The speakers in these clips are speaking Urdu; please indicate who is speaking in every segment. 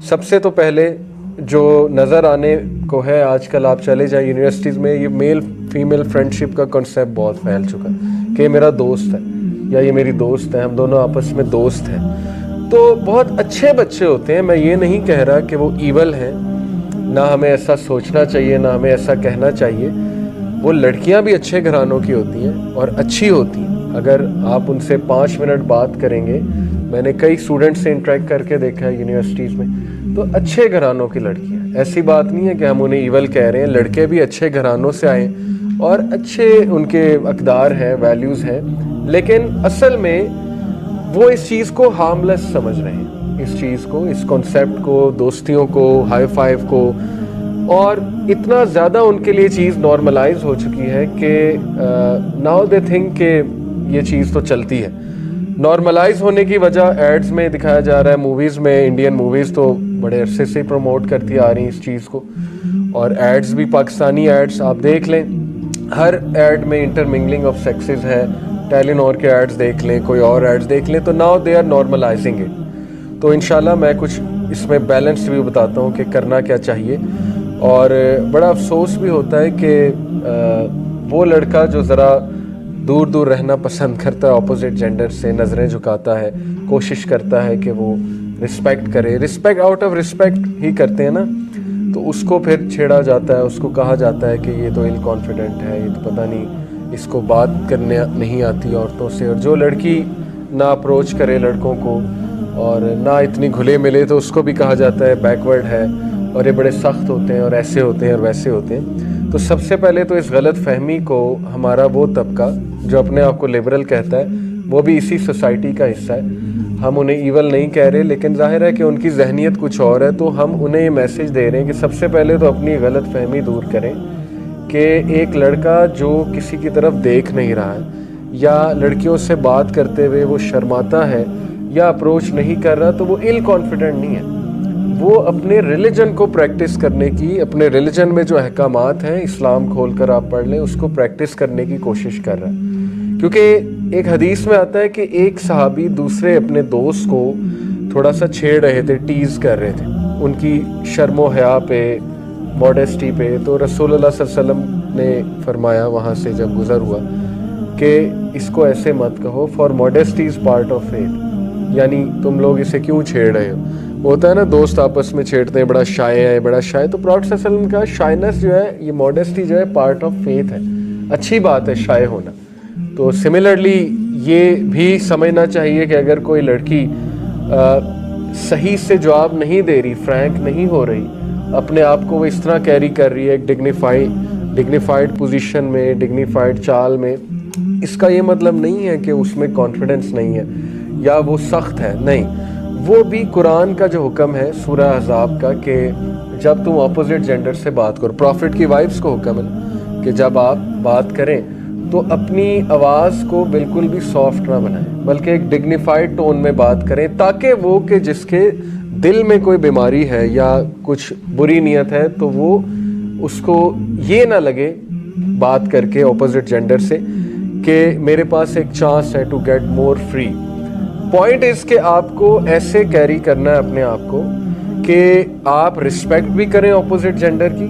Speaker 1: سب سے تو پہلے جو نظر آنے کو ہے آج کل، آپ چلے جائیں یونیورسٹیز میں، یہ میل فیمیل فرینڈشپ کا کنسیپٹ بہت پھیل چکا ہے کہ میرا دوست ہے یا یہ میری دوست ہے، ہم دونوں آپس میں دوست ہیں. تو بہت اچھے بچے ہوتے ہیں، میں یہ نہیں کہہ رہا کہ وہ ایول ہیں، نہ ہمیں ایسا سوچنا چاہیے، نہ ہمیں ایسا کہنا چاہیے. وہ لڑکیاں بھی اچھے گھرانوں کی ہوتی ہیں اور اچھی ہوتی ہیں. اگر آپ ان سے 5 منٹ بات کریں گے، میں نے کئی اسٹوڈنٹ سے انٹریکٹ کر کے دیکھا ہے یونیورسٹیز میں، تو اچھے گھرانوں کی لڑکیاں. ایسی بات نہیں ہے کہ ہم انہیں ایول کہہ رہے ہیں، لڑکے بھی اچھے گھرانوں سے آئیں اور اچھے ان کے اقدار ہیں، ویلیوز ہیں، لیکن اصل میں وہ اس چیز کو ہارملیس سمجھ رہے ہیں، اس چیز کو، اس کانسیپٹ کو، دوستیوں کو، ہائی فائیو کو. اور اتنا زیادہ ان کے لیے چیز نارملائز ہو چکی ہے کہ ناؤ دے تھنک کہ یہ چیز تو چلتی ہے. نارملائز ہونے کی وجہ ایڈز میں دکھایا جا رہا ہے، موویز میں. انڈین موویز تو بڑے عرصے سے پروموٹ کرتی آ رہی ہیں اس چیز کو، اور ایڈز بھی پاکستانی ایڈز آپ دیکھ لیں، ہر ایڈ میں انٹرمنگلنگ آف سیکسز ہے. ٹیلینور کے ایڈز دیکھ لیں، کوئی اور ایڈز دیکھ لیں، تو now they are normalizing it. تو انشاءاللہ میں کچھ اس میں بیلنس بھی بتاتا ہوں کہ کرنا کیا چاہیے. اور بڑا افسوس بھی ہوتا ہے کہ وہ لڑکا جو ذرا دور دور رہنا پسند کرتا ہے اپوزٹ جینڈر سے، نظریں جھکاتا ہے، کوشش کرتا ہے کہ وہ رسپیکٹ کرے، رسپیکٹ آؤٹ آف رسپیکٹ ہی کرتے ہیں نا، تو اس کو پھر چھیڑا جاتا ہے، اس کو کہا جاتا ہے کہ یہ تو ان کانفیڈنٹ ہے، یہ تو پتہ نہیں اس کو بات کرنے نہیں آتی عورتوں سے. اور جو لڑکی نہ اپروچ کرے لڑکوں کو اور نہ اتنی گھلے ملے، تو اس کو بھی کہا جاتا ہے بیکورڈ ہے، اور یہ بڑے سخت ہوتے ہیں، اور ایسے ہوتے ہیں اور ویسے ہوتے ہیں. تو سب سے پہلے تو اس غلط فہمی کو ہمارا وہ طبقہ جو اپنے آپ کو لبرل کہتا ہے، وہ بھی اسی سوسائٹی کا حصہ ہے. ہم انہیں ایول نہیں کہہ رہے، لیکن ظاہر ہے کہ ان کی ذہنیت کچھ اور ہے، تو ہم انہیں یہ میسج دے رہے ہیں کہ سب سے پہلے تو اپنی غلط فہمی دور کریں کہ ایک لڑکا جو کسی کی طرف دیکھ نہیں رہا ہے، یا لڑکیوں سے بات کرتے ہوئے وہ شرماتا ہے یا اپروچ نہیں کر رہا، تو وہ ایل کانفیڈنٹ نہیں ہے. وہ اپنے ریلیجن کو پریکٹس کرنے کی، اپنے ریلیجن میں جو احکامات ہیں، اسلام کھول کر آپ پڑھ لیں، اس کو پریکٹس کرنے کی کوشش کر رہا ہے. کیونکہ ایک حدیث میں آتا ہے کہ ایک صحابی دوسرے اپنے دوست کو تھوڑا سا چھیڑ رہے تھے، ٹیز کر رہے تھے ان کی شرم و حیا پہ، ماڈیسٹی پہ. تو رسول اللہ صلی اللہ علیہ وسلم نے فرمایا وہاں سے جب گزر ہوا کہ اس کو ایسے مت کہو، for modesty is part of faith, یعنی تم لوگ اسے کیوں چھیڑ رہے ہو. ہوتا ہے نا دوست آپس میں چھیڑتے ہیں، بڑا شائع ہے، بڑا شائع. تو پراپھٹ صلی اللہ علیہ وسلم کا شائنس جو ہے، یہ ماڈیسٹی جو ہے، پارٹ آف فیتھ ہے، اچھی بات ہے شائع ہونا. تو سملرلی یہ بھی سمجھنا چاہیے کہ اگر کوئی لڑکی صحیح سے جواب نہیں دے رہی، فرینک نہیں ہو رہی، اپنے آپ کو وہ اس طرح کیری کر رہی ہے ایک ڈگنیفائڈ پوزیشن میں، ڈگنیفائڈ چال میں، اس کا یہ مطلب نہیں ہے کہ اس میں کانفیڈنس نہیں ہے یا وہ سخت ہے. نہیں، وہ بھی قرآن کا جو حکم ہے سورہ احزاب کا کہ جب تم اپوزٹ جینڈر سے بات کرو، پروفٹ کی وائفز کو حکم ہے کہ جب آپ بات کریں تو اپنی آواز کو بالکل بھی سافٹ نہ بنائیں، بلکہ ایک ڈگنیفائڈ ٹون میں بات کریں، تاکہ وہ کہ جس کے دل میں کوئی بیماری ہے یا کچھ بری نیت ہے، تو وہ اس کو یہ نہ لگے بات کر کے اپوزٹ جینڈر سے کہ میرے پاس ایک چانس ہے to get more free. Point اس کہ آپ کو ایسے کیری کرنا ہے اپنے آپ کو کہ آپ رسپیکٹ بھی کریں اپوزٹ جینڈر کی،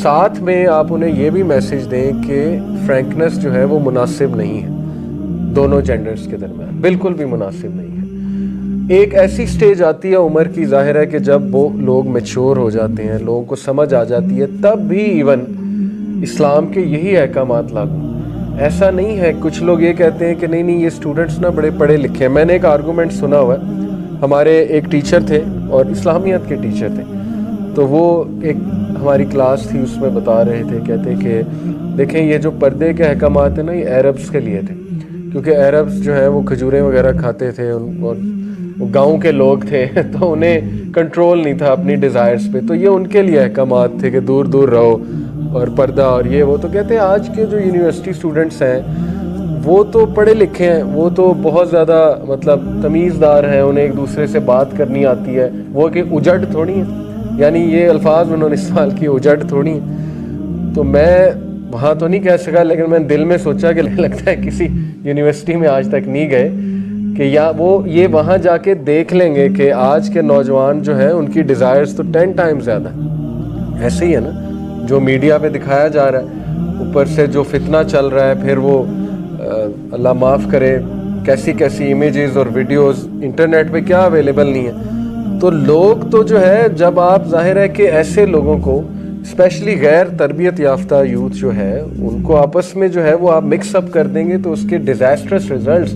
Speaker 1: ساتھ میں آپ انہیں یہ بھی میسج دیں کہ فرینکنس جو ہے وہ مناسب نہیں ہے دونوں جینڈرز کے درمیان، بالکل بھی مناسب نہیں ہے. ایک ایسی سٹیج آتی ہے عمر کی، ظاہر ہے کہ جب وہ لوگ میچور ہو جاتے ہیں، لوگوں کو سمجھ آ جاتی ہے، تب بھی ایون اسلام کے یہی احکامات لاگو. ایسا نہیں ہے، کچھ لوگ یہ کہتے ہیں کہ نہیں یہ اسٹوڈنٹس نا بڑے پڑھے لکھے ہیں. میں نے ایک آرگومنٹ سنا ہوا ہے، ہمارے ایک ٹیچر تھے اور اسلامیات کے ٹیچر تھے، تو وہ ایک ہماری کلاس تھی، اس میں بتا رہے تھے، کہتے کہ دیکھیں یہ جو پردے کے احکامات ہیں نا، یہ عربس کے لیے تھے، کیونکہ عربس جو ہیں وہ کھجوریں وغیرہ کھاتے تھے، اور وہ گاؤں کے لوگ تھے تو انہیں کنٹرول نہیں تھا اپنی ڈیزائرز پہ، تو یہ ان کے لیے احکامات تھے کہ دور دور رہو اور پردہ اور یہ وہ. تو کہتے ہیں آج کے جو یونیورسٹی اسٹوڈنٹس ہیں وہ تو پڑھے لکھے ہیں، وہ تو بہت زیادہ مطلب تمیزدار ہیں، انہیں ایک دوسرے سے بات کرنی آتی ہے، وہ کہ اجڑ تھوڑی ہیں، یعنی یہ الفاظ انہوں نے استعمال کیے، اجڑ تھوڑی ہیں. تو میں وہاں تو نہیں کہہ سکا، لیکن میں دل میں سوچا کہ لگتا ہے کسی یونیورسٹی میں آج تک نہیں گئے کہ یا وہ یہ وہاں جا کے دیکھ لیں گے کہ آج کے نوجوان جو ہیں ان کی ڈیزائرز تو 10 ٹائمز زیادہ ہیں. ایسے ہی ہے نا جو میڈیا پہ دکھایا جا رہا ہے, اوپر سے جو فتنہ چل رہا ہے, پھر وہ اللہ معاف کرے کیسی کیسی امیجز اور ویڈیوز انٹرنیٹ پہ کیا اویلیبل نہیں ہے. تو لوگ تو جو ہے, جب آپ ظاہر ہے کہ ایسے لوگوں کو اسپیشلی غیر تربیت یافتہ یوتھ جو ہے ان کو آپس میں جو ہے وہ آپ مکس اپ کر دیں گے تو اس کے ڈیزاسٹرس ریزلٹس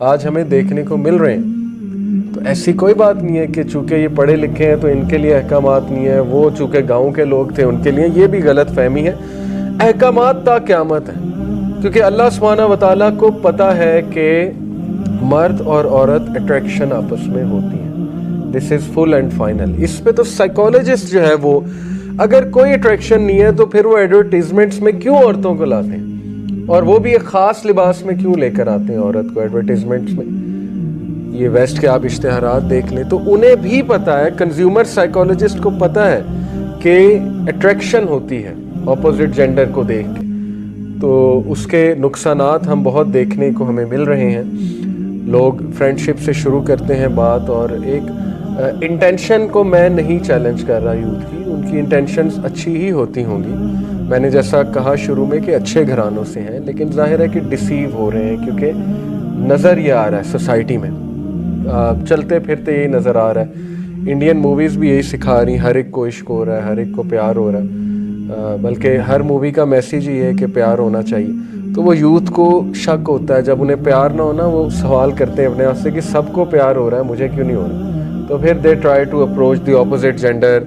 Speaker 1: آج ہمیں دیکھنے کو مل رہے ہیں. تو ایسی کوئی بات نہیں ہے کہ چونکہ یہ پڑھے لکھے ہیں تو ان کے لیے احکامات نہیں ہیں, وہ چونکہ گاؤں کے لوگ تھے ان کے لیے, یہ بھی غلط فہمی ہے. احکامات تا قیامت ہے, کیونکہ اللہ سبحانہ و تعالیٰ کو پتہ ہے کہ مرد اور عورت اٹریکشن آپس میں ہوتی ہیں. دس از فل اینڈ فائنل. اس پہ تو سائیکالوجسٹ جو ہے وہ, اگر کوئی اٹریکشن نہیں ہے تو پھر وہ ایڈورٹیزمنٹس میں کیوں عورتوں کو لاتے ہیں, اور وہ بھی ایک خاص لباس میں کیوں لے کر آتے ہیں عورت کو ایڈورٹیزمنٹس میں. یہ ویسٹ کے آپ اشتہارات دیکھ لیں تو انہیں بھی پتہ ہے, کنزیومر سائیکالوجسٹ کو پتہ ہے کہ اٹریکشن ہوتی ہے اپوزٹ جینڈر کو دیکھ کے, تو اس کے نقصانات ہم بہت دیکھنے کو ہمیں مل رہے ہیں. لوگ فرینڈشپ سے شروع کرتے ہیں بات, اور ایک انٹینشن کو میں نہیں چیلنج کر رہا یوتھ کی, ان کی انٹینشنز اچھی ہی ہوتی ہوں گی. میں نے جیسا کہا شروع میں کہ اچھے گھرانوں سے ہیں, لیکن ظاہر ہے کہ ڈیسیو ہو رہے ہیں کیونکہ نظر یہ آ رہا ہے سوسائٹی میں, چلتے پھرتے یہی نظر آ رہا ہے. انڈین موویز بھی یہی سکھا رہی ہیں, ہر ایک کو عشق ہو رہا ہے, ہر ایک کو پیار ہو رہا ہے, بلکہ ہر مووی کا میسیج یہ ہے کہ پیار ہونا چاہیے. تو وہ یوتھ کو شک ہوتا ہے جب انہیں پیار نہ ہونا, وہ سوال کرتے ہیں اپنے آپ سے کہ سب کو پیار ہو رہا ہے مجھے کیوں نہیں ہو رہا. تو پھر they try to approach the opposite gender,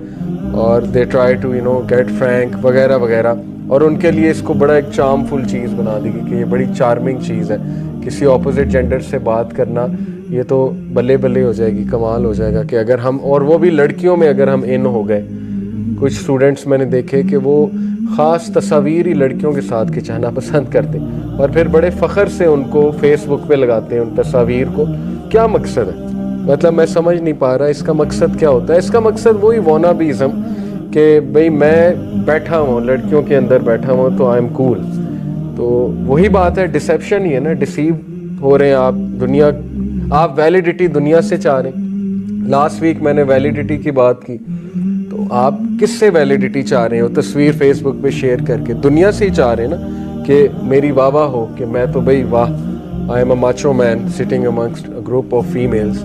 Speaker 1: اور they try to get frank وغیرہ وغیرہ, اور ان کے لیے اس کو بڑا ایک چارم فل چیز بنا دی گئی کہ یہ بڑی چارمنگ چیز ہے. کسی اپوزٹ جینڈر سے بات کرنا یہ تو بلے بلے ہو جائے گی, کمال ہو جائے گا کہ اگر ہم, اور وہ بھی لڑکیوں میں اگر ہم ان ہو گئے. کچھ اسٹوڈنٹس میں نے دیکھے کہ وہ خاص تصاویر ہی لڑکیوں کے ساتھ کھنچانا پسند کرتے, اور پھر بڑے فخر سے ان کو فیس بک پہ لگاتے ہیں ان تصاویر کو. کیا مقصد ہے؟ مطلب میں سمجھ نہیں پا رہا اس کا مقصد کیا ہوتا ہے. اس کا مقصد وہی وانا بیزم کہ بھئی میں بیٹھا ہوں لڑکیوں کے اندر بیٹھا ہوں تو آئی ایم کول. تو وہی بات ہے, ڈسیپشن ہی ہے نا, ڈیسیو ہو رہے ہیں آپ. دنیا, آپ ویلیڈیٹی دنیا سے چاہ رہے ہیں. لاسٹ ویک میں نے ویلیڈیٹی کی بات کی, تو آپ کس سے ویلیڈیٹی چاہ رہے ہیں؟ وہ تصویر فیس بک پہ شیئر کر کے دنیا سے ہی چاہ رہے ہیں نا کہ میری واہ واہ ہو, کہ میں تو بھئی واہ, I am a macho man sitting amongst a group of females.